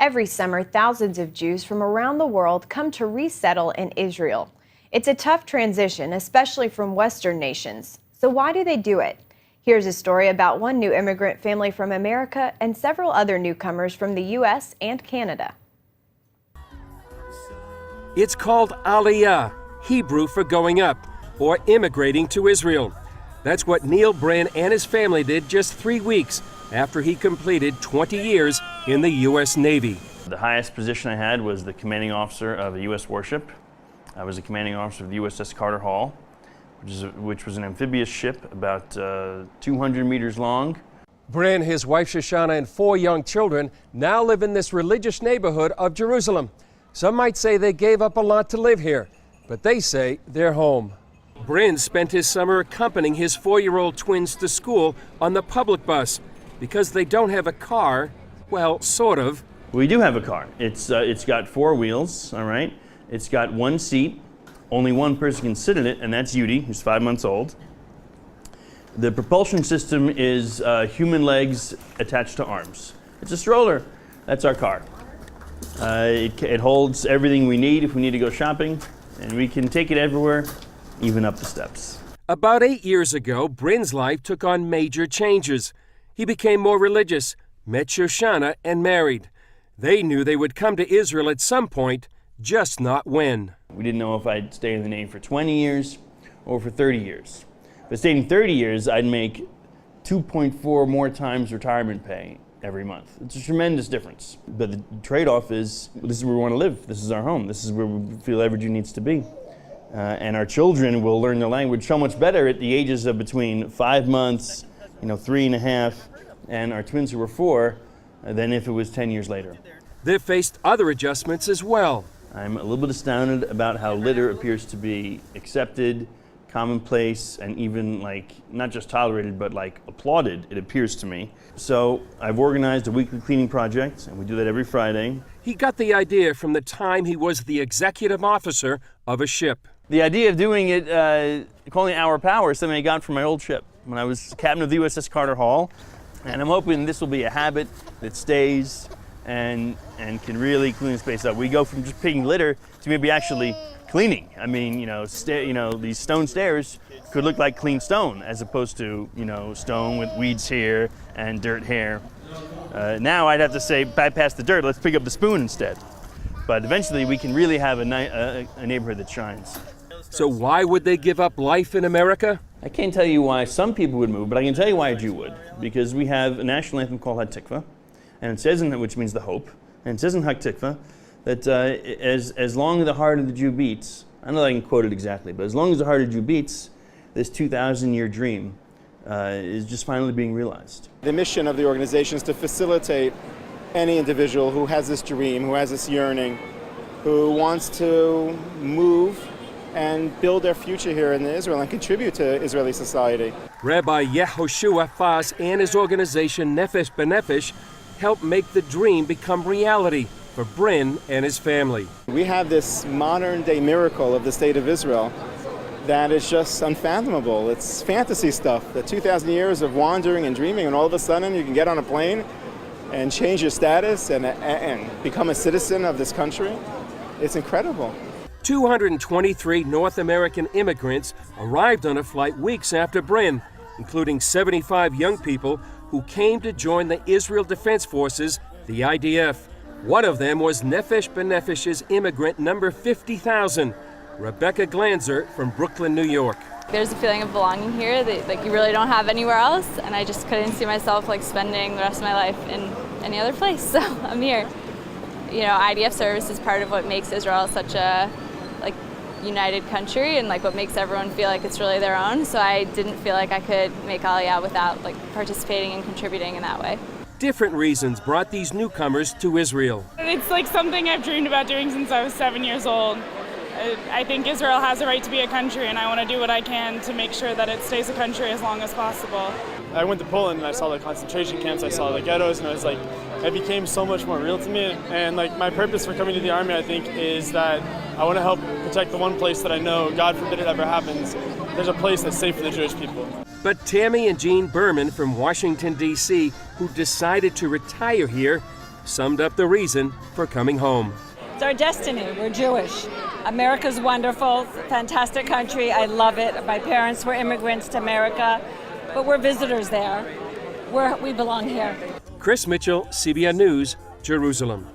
Every summer, thousands of Jews from around the world come to resettle in Israel. It's a tough transition, especially from Western nations. So why do they do it? Here's a story about one new immigrant family from America and several other newcomers from the U.S. and Canada. It's called Aliyah, Hebrew for going up, or immigrating to Israel. That's what Neil Brin and his family did just 3 weeks after he completed 20 years in the U.S. Navy. The highest position I had was the commanding officer of a U.S. warship. I was the commanding officer of the USS Carter Hall, which was an amphibious ship about 200 meters long. Brin, his wife Shoshana, and 4 young children now live in this religious neighborhood of Jerusalem. Some might say they gave up a lot to live here, but they say they're home. Brin spent his summer accompanying his 4-year-old twins to school on the public bus. Because they don't have a car, well, sort of. We do have a car. It's got 4 wheels, all right? It's got 1 seat. Only one person can sit in it, and that's Yudi, who's 5 months old. The propulsion system is human legs attached to arms. It's a stroller. That's our car. It holds everything we need if we need to go shopping, and we can take it everywhere, even up the steps. About 8 years ago, Brin's life took on major changes. He became more religious, met Shoshana, and married. They knew they would come to Israel at some point, just not when. We didn't know if I'd stay in the Navy for 20 years or for 30 years. If I stayed in 30 years, I'd make 2.4 more times retirement pay every month. It's a tremendous difference. But the trade-off is, this is where we want to live. This is our home. This is where we feel every Jew needs to be. And our children will learn the language so much better at the ages of between 5 months, 3.5, and our twins who were 4, than if it was 10 years later. They've faced other adjustments as well. I'm a little bit astounded about how litter appears to be accepted, commonplace, and even not just tolerated, but applauded, it appears to me. So I've organized a weekly cleaning project, and we do that every Friday. He got the idea from the time he was the executive officer of a ship. The idea of doing it, calling it Our Power, is something I got from my old ship when I was captain of the USS Carter Hall. And I'm hoping this will be a habit that stays and can really clean the space up. We go from just picking litter to maybe actually cleaning. I mean, these stone stairs could look like clean stone as opposed to, stone with weeds here and dirt here. Now I'd have to say, bypass the dirt, let's pick up the spoon instead. But eventually we can really have a neighborhood that shines. So why would they give up life in America? I can't tell you why some people would move, but I can tell you why a Jew would. Because we have a national anthem called Hatikva, and it says which means the hope, and it says in Hatikva that as long as the heart of the Jew beats, I don't know that I can quote it exactly, but as long as the heart of the Jew beats, this 2,000-year dream is just finally being realized. The mission of the organization is to facilitate any individual who has this dream, who has this yearning, who wants to move and build their future here in Israel and contribute to Israeli society. Rabbi Yehoshua Faz and his organization Nefesh B'Nefesh helped make the dream become reality for Brin and his family. We have this modern-day miracle of the state of Israel that is just unfathomable. It's fantasy stuff. The 2,000 years of wandering and dreaming, and all of a sudden you can get on a plane and change your status and become a citizen of this country. It's incredible. 223 North American immigrants arrived on a flight weeks after Brin, including 75 young people who came to join the Israel Defense Forces, the IDF. One of them was Nefesh B'Nefesh's immigrant number 50,000, Rebecca Glanzer from Brooklyn, New York. There's a feeling of belonging here that you really don't have anywhere else, and I just couldn't see myself spending the rest of my life in any other place, so I'm here. IDF service is part of what makes Israel such a united country and what makes everyone feel like it's really their own, so I didn't feel like I could make Aliyah without participating and contributing in that way. Different reasons brought these newcomers to Israel. It's something I've dreamed about doing since I was 7 years old. I think Israel has a right to be a country, and I want to do what I can to make sure that it stays a country as long as possible. I went to Poland and I saw the concentration camps, I saw the ghettos, and it became so much more real to me. And my purpose for coming to the Army, I think, is that I want to help protect the one place that I know, God forbid it ever happens, there's a place that's safe for the Jewish people. But Tammy and Jean Berman from Washington, D.C., who decided to retire here, summed up the reason for coming home. It's our destiny. We're Jewish. America's wonderful, fantastic country. I love it. My parents were immigrants to America, but we're visitors there. We belong here. Chris Mitchell, CBN News, Jerusalem.